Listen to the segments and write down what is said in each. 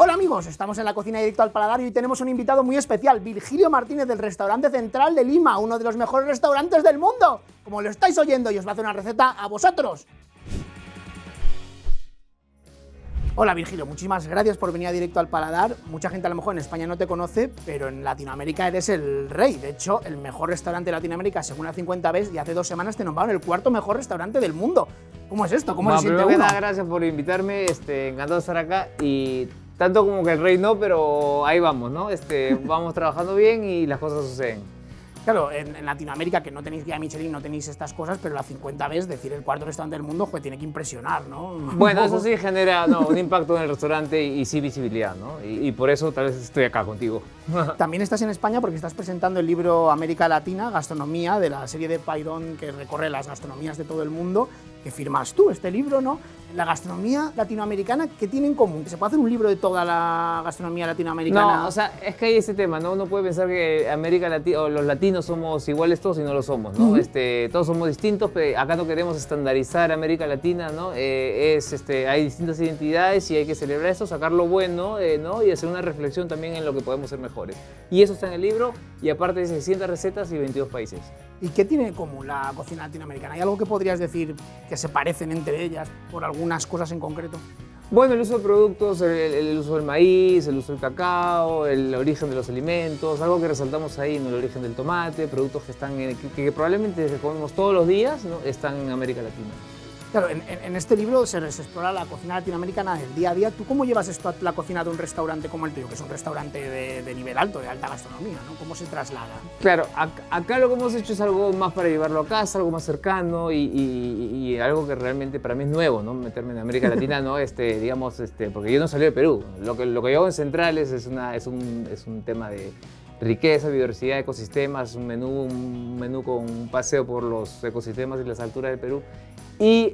Hola amigos, estamos en la cocina directo al paladar y hoy tenemos un invitado muy especial, Virgilio Martínez del Restaurante Central de Lima, uno de los mejores restaurantes del mundo, como lo estáis oyendo, y os va a hacer una receta a vosotros. Hola Virgilio, muchísimas gracias por venir a Directo al Paladar. Mucha gente a lo mejor en España no te conoce, pero en Latinoamérica eres el rey. De hecho, el mejor restaurante de Latinoamérica, según la 50 Best, y hace 2 semanas te nombraron el 4º mejor restaurante del mundo. ¿Cómo es esto? ¿Cómo se siente uno? Gracias por invitarme, encantado de estar acá y tanto como que el rey no, pero ahí vamos, ¿no? Vamos trabajando bien y las cosas suceden. Claro, en Latinoamérica, que no tenéis guía Michelin, no tenéis estas cosas, pero la 50 Best, decir el 4º restaurante del mundo, tiene que impresionar, ¿no? Bueno, eso sí genera un impacto en el restaurante y sí visibilidad, ¿no? Y por eso tal vez estoy acá contigo. También estás en España porque estás presentando el libro América Latina, Gastronomía, de la serie de Pairón que recorre las gastronomías de todo el mundo, que firmas tú este libro, ¿no? La gastronomía latinoamericana, ¿qué tiene en común? ¿Que se puede hacer un libro de toda la gastronomía latinoamericana? No, o sea, es que hay ese tema, ¿no? Uno puede pensar que América Latina o los latinos somos iguales todos y no lo somos, ¿no? Todos somos distintos, pero acá no queremos estandarizar América Latina, ¿no? Hay distintas identidades y hay que celebrar eso, sacar lo bueno, ¿no? Y hacer una reflexión también en lo que podemos ser mejores. Y eso está en el libro y aparte de 600 recetas y 22 países. ¿Y qué tiene en común la cocina latinoamericana? ¿Hay algo que podrías decir que se parecen entre ellas por algunas cosas en concreto? Bueno, el uso de productos, el uso del maíz, el uso del cacao, el origen de los alimentos, algo que resaltamos ahí, ¿no? El origen del tomate, productos que están que probablemente comemos todos los días, ¿no? Están en América Latina. Claro, en este libro se explora la cocina latinoamericana del día a día. ¿Tú cómo llevas esto a la cocina de un restaurante como el tuyo, que es un restaurante de nivel alto, de alta gastronomía, ¿no? ¿Cómo se traslada? Claro, acá lo que hemos hecho es algo más para llevarlo a casa, algo más cercano y algo que realmente para mí es nuevo, ¿no? Meterme en América Latina, ¿no? Porque yo no salí de Perú. Lo que yo hago en Centrales es un tema de riqueza, biodiversidad, ecosistemas, un menú con un paseo por los ecosistemas y las alturas del Perú. Y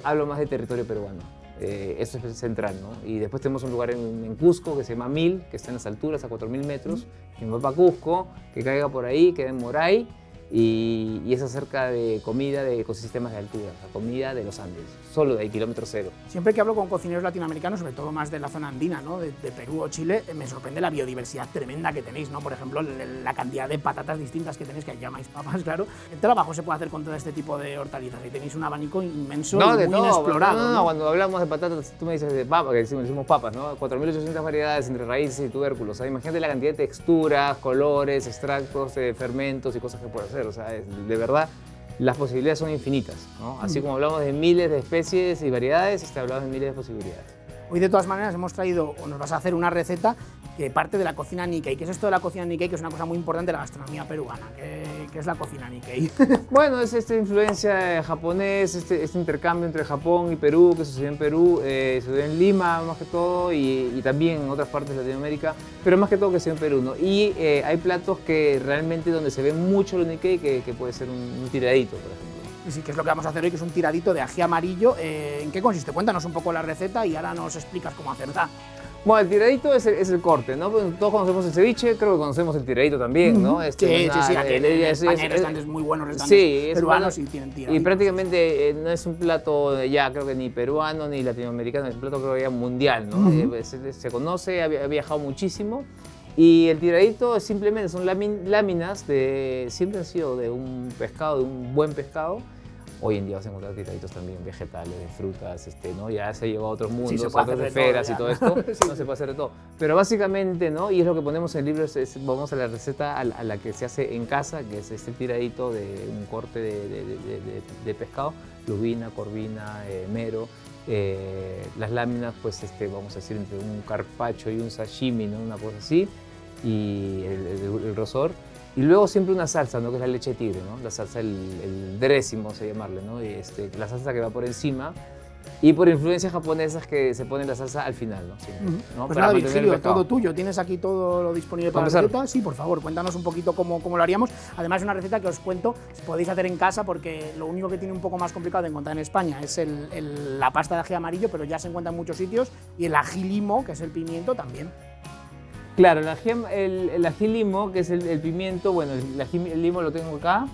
hablo más de territorio peruano. Eso es central, ¿no? Y después tenemos un lugar en Cusco que se llama Mil, que está en las alturas, a 4000 metros. Que me va para Cusco, que caiga por ahí, queda en Moray. Y es acerca de comida de ecosistemas de altura, la comida de los Andes, solo de ahí, kilómetro cero. Siempre que hablo con cocineros latinoamericanos, sobre todo más de la zona andina, ¿no? de Perú o Chile, me sorprende la biodiversidad tremenda que tenéis, ¿no? Por ejemplo, la cantidad de patatas distintas que tenéis, que llamáis papas, claro. ¿Qué trabajo se puede hacer con todo este tipo de hortalizas? Y tenéis un abanico inmenso y muy inexplorado. No, cuando hablamos de patatas, tú me dices de papas, que decimos papas, ¿no? 4800 variedades entre raíces y tubérculos. Imagínate la cantidad de texturas, colores, extractos, fermentos y cosas que puede hacer. O sea, de verdad, las posibilidades son infinitas, ¿no? Así como hablamos de miles de especies y variedades, hablamos de miles de posibilidades. Hoy, de todas maneras, hemos traído, o nos vas a hacer una receta que parte de la cocina Nikkei. ¿Qué es esto de la cocina Nikkei? Que es una cosa muy importante de la gastronomía peruana. ¿Qué es la cocina Nikkei? Bueno, es esta influencia japonés, este intercambio entre Japón y Perú, que sucedió en Perú, sucedió en Lima más que todo y también en otras partes de Latinoamérica, pero más que todo que sucedió en Perú, ¿no? Y hay platos que realmente donde se ve mucho lo Nikkei, que puede ser un tiradito, por ejemplo. Y sí, que es lo que vamos a hacer hoy, que es un tiradito de ají amarillo. ¿En qué consiste? Cuéntanos un poco la receta y ahora nos explicas cómo hacerla. Bueno, el tiradito es el corte, ¿no? Pues todos conocemos el ceviche, creo que conocemos el tiradito también, ¿no? Sí, aquí en España hay restaurantes muy buenos, restaurantes peruanos y tienen tiradito. Y prácticamente no es un plato ya, creo que ni peruano ni latinoamericano, es un plato creo que ya mundial, ¿no? Se conoce, ha viajado muchísimo. Y el tiradito simplemente son láminas siempre han sido de un pescado, de un buen pescado. Hoy en día vas a encontrar tiraditos también vegetales, de frutas, ¿no? Ya se ha llevado a otros mundos, a otras esferas y todo esto, sí. No se puede hacer de todo. Pero básicamente, ¿no? Y es lo que ponemos en el libro, vamos a la receta a la que se hace en casa, que es este tiradito de un corte de pescado, lubina, corvina, mero. Las láminas, pues vamos a decir, entre un carpaccio y un sashimi, ¿no? Una cosa así, y el grosor. Y luego siempre una salsa, ¿no? Que es la leche de tigre, ¿no? La salsa, el dressing, vamos a llamarle, ¿no? Y la salsa que va por encima. Y por influencias japonesas que se pone la salsa al final, ¿no? Siempre, ¿no? Pues nada, Virgilio, todo tuyo. ¿Tienes aquí todo lo disponible para la receta? Sí, por favor, cuéntanos un poquito cómo lo haríamos. Además, es una receta que os cuento, podéis hacer en casa, porque lo único que tiene un poco más complicado de encontrar en España es la pasta de ají amarillo, pero ya se encuentra en muchos sitios, y el ají limo, que es el pimiento, también. Claro, el ají limo, que es el pimiento, bueno, el ají limo lo tengo acá,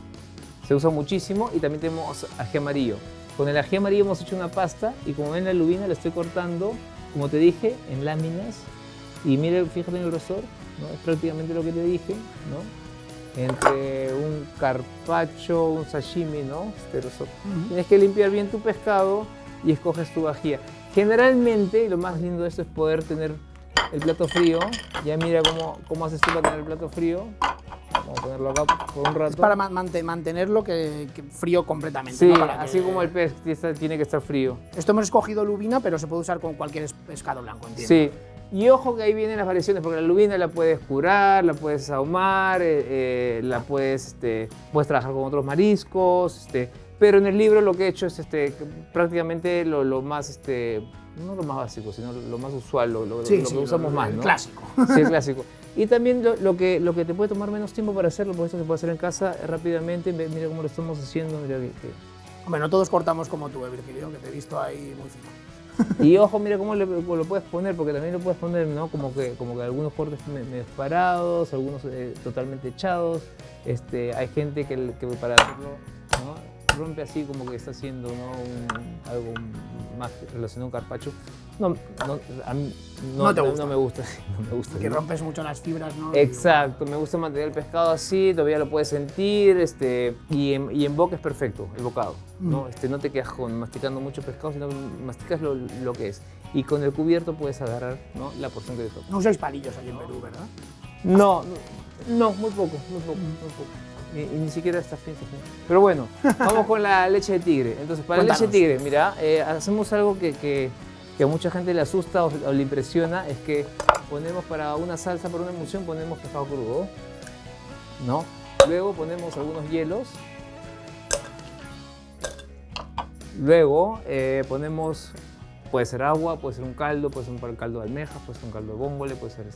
se usa muchísimo, y también tenemos ají amarillo. Con el ají amarillo hemos hecho una pasta y como ven la lubina la estoy cortando como te dije, en láminas. Y mire, fíjate en el grosor, ¿no? Es prácticamente lo que te dije, ¿no? Entre un carpaccio, un sashimi, ¿no? Este grosor. Tienes que limpiar bien tu pescado y escoges tu vajilla. Generalmente, lo más lindo de esto es poder tener el plato frío. Ya mira cómo haces tú para tener el plato frío. Vamos a ponerlo acá por un rato. Es para mantenerlo que frío completamente. Sí, ¿no? Para así como el pez tiene que estar frío. Esto hemos escogido lubina, pero se puede usar con cualquier pescado blanco, entiendo. Sí. Y ojo que ahí vienen las variaciones, porque la lubina la puedes curar, la puedes ahumar, la puedes trabajar con otros mariscos, pero en el libro lo que he hecho es prácticamente lo más, no lo más básico, sino lo más usual, lo que usamos más, ¿no? Clásico. Sí, el clásico. Y también lo que te puede tomar menos tiempo para hacerlo, porque esto se puede hacer en casa rápidamente. Mira cómo lo estamos haciendo. Mira Hombre, no todos cortamos como tú, Virgilio, que te he visto ahí muy fino. Y ojo, mira cómo lo puedes poner, porque también lo puedes poner, ¿no? Como que algunos cortes medio parados, algunos totalmente echados. Hay gente que para hacerlo, ¿no? Rompe así como que está haciendo, ¿no? Algo más relacionado a un carpaccio. A mí no me gusta. No me gusta. Que rompes mucho las fibras, ¿no? Exacto, me gusta mantener el pescado así, todavía lo puedes sentir, y en boca es perfecto, el bocado, ¿no? No te quedas masticando mucho pescado, sino que masticas lo que es. Y con el cubierto puedes agarrar, ¿no? La porción que te toca. No usáis palillos aquí en Perú, ¿verdad? No, muy poco. Y ni siquiera estas pinzas. Pero bueno, vamos con la leche de tigre. Entonces, para la leche de tigre, mira, hacemos algo que a mucha gente le asusta o le impresiona, es que ponemos para una salsa, para una emulsión, ponemos pescado crudo, ¿no? Luego ponemos algunos hielos. Luego ponemos, puede ser agua, puede ser un caldo, puede ser un caldo de almejas, puede ser un caldo de bómbole, puede ser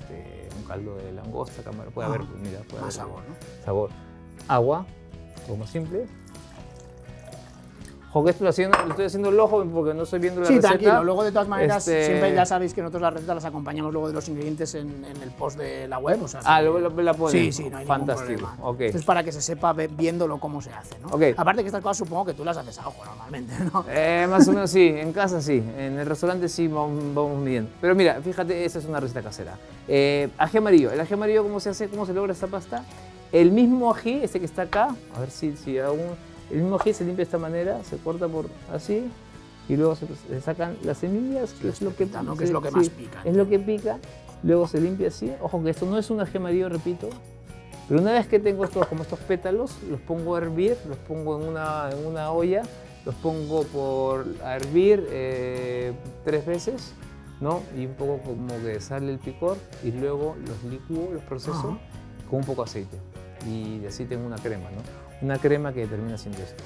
un caldo de langosta, cámara, puede haber, mira, puede haber sabor, ¿no? Sabor. Agua, algo más simple. Ojo, que esto lo estoy haciendo el ojo porque no estoy viendo la receta. Sí, tranquilo. Luego, de todas maneras, siempre ya sabéis que nosotros las recetas las acompañamos luego de los ingredientes en el post de la web. O sea, luego la ponen. Sí, no hay fantástico. ningún problema. Okay. Esto es para que se sepa viéndolo cómo se hace, ¿no? Okay. Aparte que estas cosas supongo que tú las haces a ojo normalmente, ¿no? Más o menos sí, en casa sí, en el restaurante sí vamos midiendo. Pero mira, fíjate, esta es una receta casera. Ají amarillo. ¿El ají amarillo cómo se hace? ¿Cómo se logra esta pasta? El mismo ají, que está acá, a ver si el mismo ají se limpia de esta manera, se corta por así y luego se sacan las semillas, que es lo que, ¿no? Que es lo que más pica. Es lo que pica, luego se limpia así. Ojo que esto no es un ají amarillo, repito, pero una vez que tengo estos pétalos, los pongo a hervir, los pongo en una olla, los pongo a hervir 3 veces, ¿no? Y un poco como que sale el picor y luego los licúo, los proceso con un poco de aceite. Y así tengo una crema, ¿no? Una crema que termina siendo esto.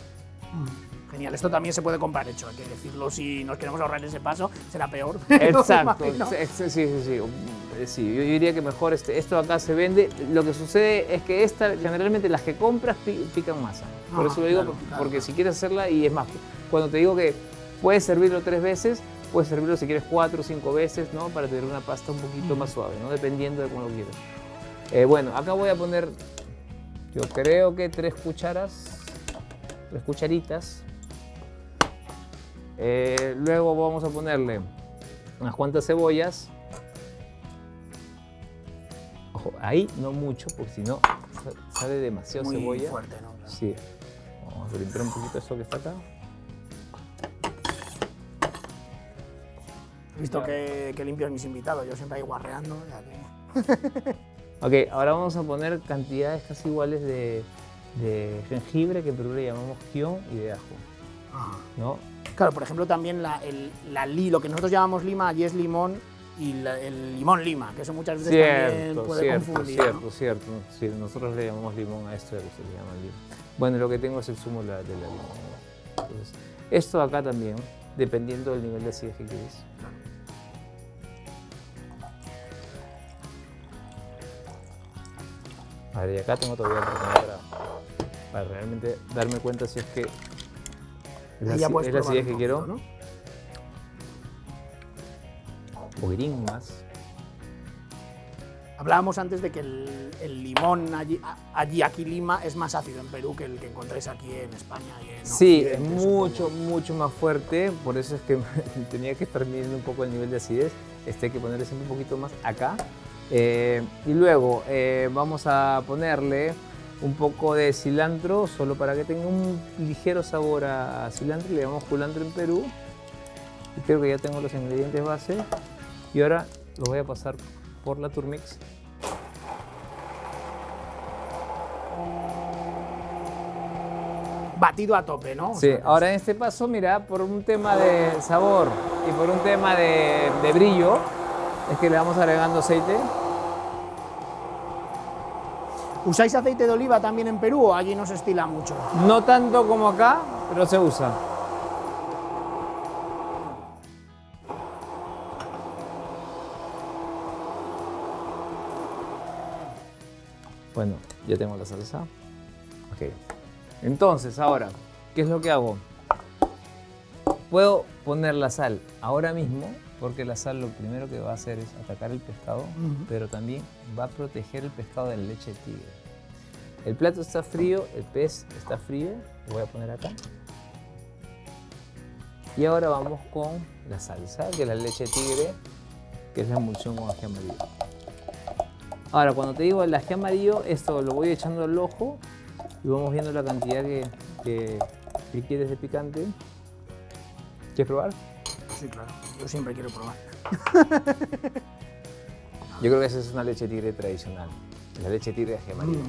Genial, esto también se puede comprar hecho, hay que decirlo, si nos queremos ahorrar ese paso, será peor. Exacto, sí, yo diría que mejor esto acá se vende. Lo que sucede es que generalmente las que compras pican masa. Por eso lo digo, claro. Porque si quieres hacerla, y es más, cuando te digo que puedes servirlo 3 veces, puedes servirlo si quieres 4 o 5 veces, ¿no? Para tener una pasta un poquito más suave, ¿no? Dependiendo de cómo lo quieras. Bueno, acá voy a poner, yo creo que 3 cucharitas. Luego vamos a ponerle unas cuantas cebollas. Ojo, ahí no mucho, porque si no sale demasiado muy cebolla. Fuerte, ¿no? Claro. Sí. Vamos a limpiar un poquito esto que está acá. He visto que limpias mis invitados, yo siempre ahí guarreando. Ok, ahora vamos a poner cantidades casi iguales de jengibre, que en Perú le llamamos kion, y de ajo. ¿No? Claro, por ejemplo, también lo que nosotros llamamos lima, allí es limón, y el limón lima, que eso muchas veces también puede confundir. Cierto. Sí, nosotros le llamamos limón a esto, y a lo que se le llama limón. Bueno, lo que tengo es el zumo de la limón. Entonces, esto acá también, dependiendo del nivel de acidez que quieres. A ver, y acá tengo todavía para realmente darme cuenta si es que es la acidez que quiero. ¿No? Un poquitín más. Hablábamos antes de que el limón aquí Lima es más ácido en Perú que el que encontráis aquí en España. Y en sí, es Occidente, mucho más fuerte, por eso es que tenía que estar midiendo un poco el nivel de acidez. Hay que ponerle siempre un poquito más acá. Y luego vamos a ponerle un poco de cilantro, solo para que tenga un ligero sabor a cilantro. Le llamamos culantro en Perú. Y creo que ya tengo los ingredientes base. Y ahora los voy a pasar por la Turmix. Batido a tope, ¿no? Sí, ahora en este paso, mira, por un tema de sabor y por un tema de brillo, es que le vamos agregando aceite. ¿Usáis aceite de oliva también en Perú o allí no se estila mucho? No tanto como acá, pero se usa. Bueno, ya tengo la salsa. Ok. Entonces, ahora, ¿qué es lo que hago? Puedo poner la sal ahora mismo, porque la sal lo primero que va a hacer es atacar el pescado, pero también va a proteger el pescado de la leche de tigre. El plato está frío, el pez está frío, lo voy a poner acá. Y ahora vamos con la salsa, que es la leche de tigre, que es la emulsión con ají amarillo. Ahora, cuando te digo el ají amarillo, esto lo voy echando al ojo y vamos viendo la cantidad que quieres de picante. ¿Quieres probar? Sí, claro. Yo siempre quiero probar. Yo creo que esa es una leche de tigre tradicional. La leche de tigre de ají amarillo.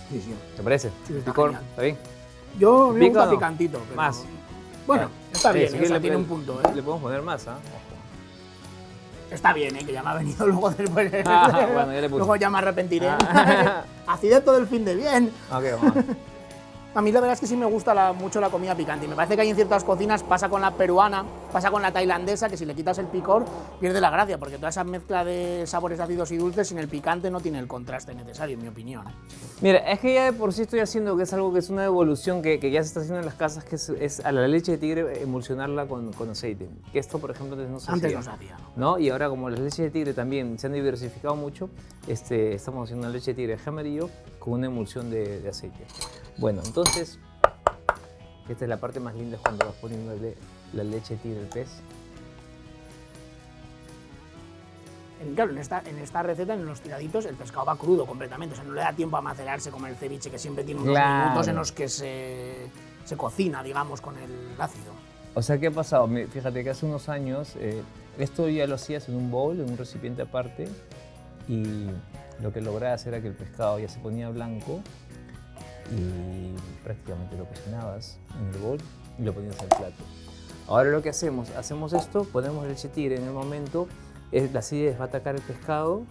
Sí, sí. ¿Te parece? Sí, está ¿Picor? genial. ¿Está bien? Yo me gusta no? picantito. Pero... Más. Bueno, está Sí, bien, si o sea, quieres tiene un punto, ¿eh? Le podemos poner más, ¿ah? Está bien, que ya me ha venido luego después. Bueno, ya le puse. Luego ya me arrepentiré. Acidez todo el fin de bien. Ok, vamos. A mí la verdad es que sí me gusta mucho la comida picante. Y me parece que hay en ciertas cocinas, pasa con la peruana, pasa con la tailandesa, que si le quitas el picor pierde la gracia, porque toda esa mezcla de sabores ácidos y dulces sin el picante no tiene el contraste necesario, en mi opinión. Mira, es que ya de por sí estoy haciendo que es algo que es una evolución que ya se está haciendo en las casas, que es a la leche de tigre emulsionarla con aceite. Que esto, por ejemplo, antes no se hacía. Antes no se hacía, ¿no? ¿No? Y ahora, como las leches de tigre también se han diversificado mucho, estamos haciendo una leche de tigre de ají amarillo con una emulsión de aceite. Bueno, entonces, esta es la parte más linda, es cuando vas poniéndole la leche de tigre al pez. Claro, en esta receta, en los tiraditos, el pescado va crudo completamente, o sea, no le da tiempo a macerarse como el ceviche, que siempre tiene unos minutos en los que se cocina, digamos, con el ácido. O sea, ¿qué ha pasado? Fíjate que hace unos años, esto ya lo hacías en un bowl, en un recipiente aparte, y lo que lograbas era que el pescado ya se ponía blanco y prácticamente lo cocinabas en el bowl y lo ponías al plato. Ahora lo que hacemos esto, ponemos leche tigre en el momento, la acidez va a atacar el pescado,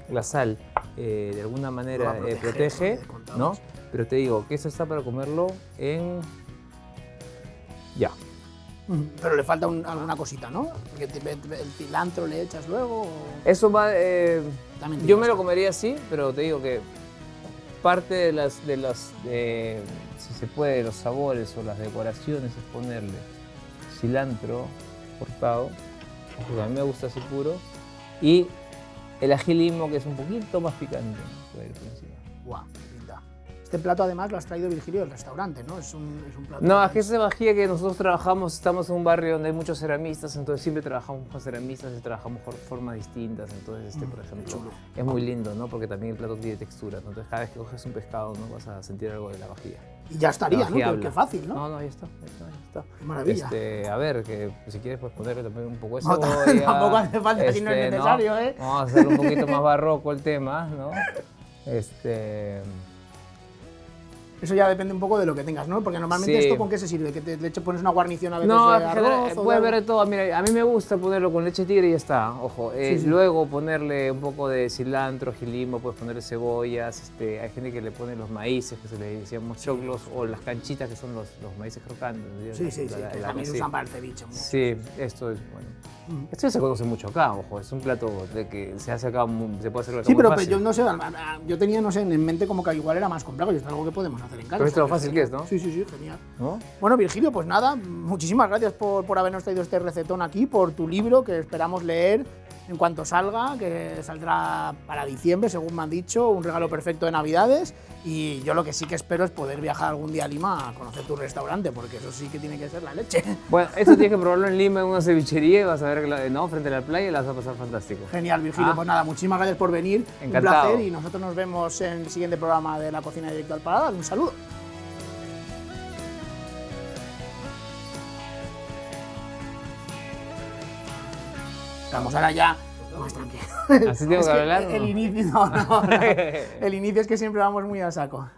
la sal de alguna manera protege, ¿no? Pero te digo que eso está para comerlo en... ya. Pero le falta alguna cosita, ¿no? Porque el cilantro le echas luego. Eso va... yo me lo comería así, pero te digo que parte si se puede, los sabores o las decoraciones es ponerle cilantro cortado, porque a mí me gusta así puro, y el ají limo, que es un poquito más picante, puede ir por encima. Guau, qué linda. Este plato además lo has traído, Virgilio, del restaurante, ¿no? Es un plato... No, es que esa vajilla que nosotros trabajamos, estamos en un barrio donde hay muchos ceramistas, entonces siempre trabajamos con ceramistas y trabajamos por formas distintas, entonces por ejemplo, es muy lindo, ¿no? Porque también el plato tiene textura, ¿no? Entonces cada vez que coges un pescado, ¿no? Vas a sentir algo de la vajilla. Y ya estaría, ¿no? Qué fácil, ¿no? No, ya está. Qué maravilla. A ver, que si quieres puedes ponerle también un poco de No, cebolla. tampoco hace falta si no es necesario, ¿no? ¿eh? Vamos a hacer un poquito más barroco el tema, ¿no? Eso ya depende un poco de lo que tengas, ¿no? Porque normalmente esto ¿con qué se sirve? ¿Que te pones una guarnición a veces no, de arroz? puedes ver de todo. Mira, a mí me gusta ponerlo con leche de tigre y ya está, ojo. Sí. Luego ponerle un poco de cilantro, ají limo, puedes ponerle cebollas. Hay gente que le pone los maíces, que se le decíamos choclos, o las canchitas, que son los maíces crocantes. Sí, que también se usan para el ceviche mucho. Sí, esto es, bueno. Esto ya se conoce mucho acá, ojo. Es un plato de que se hace acá, se puede hacer acá. Sí, muy pero fácil. yo no sé, yo tenía, no sé, en mente como que igual era más complejo y esto es algo que podemos hacer en casa. Pero esto es lo fácil que es, ¿no? Sí, genial. ¿No? Bueno, Virgilio, pues nada, muchísimas gracias por habernos traído este recetón aquí, por tu libro que esperamos leer en cuanto salga, que saldrá para diciembre, según me han dicho, un regalo perfecto de Navidades. Y yo lo que sí que espero es poder viajar algún día a Lima a conocer tu restaurante, porque eso sí que tiene que ser la leche. Bueno, esto tienes que probarlo en Lima, en una cevichería, y vas a ver que no, frente a la playa, y la vas a pasar fantástico. Genial, Virgilio. Pues nada, muchísimas gracias por venir. Encantado. Un placer, y nosotros nos vemos en el siguiente programa de La Cocina Directo al Paladar. Un saludo. Vamos ahora ya más tranquilo. ¿Así tengo que hablar? El inicio, no. El inicio es que siempre vamos muy a saco.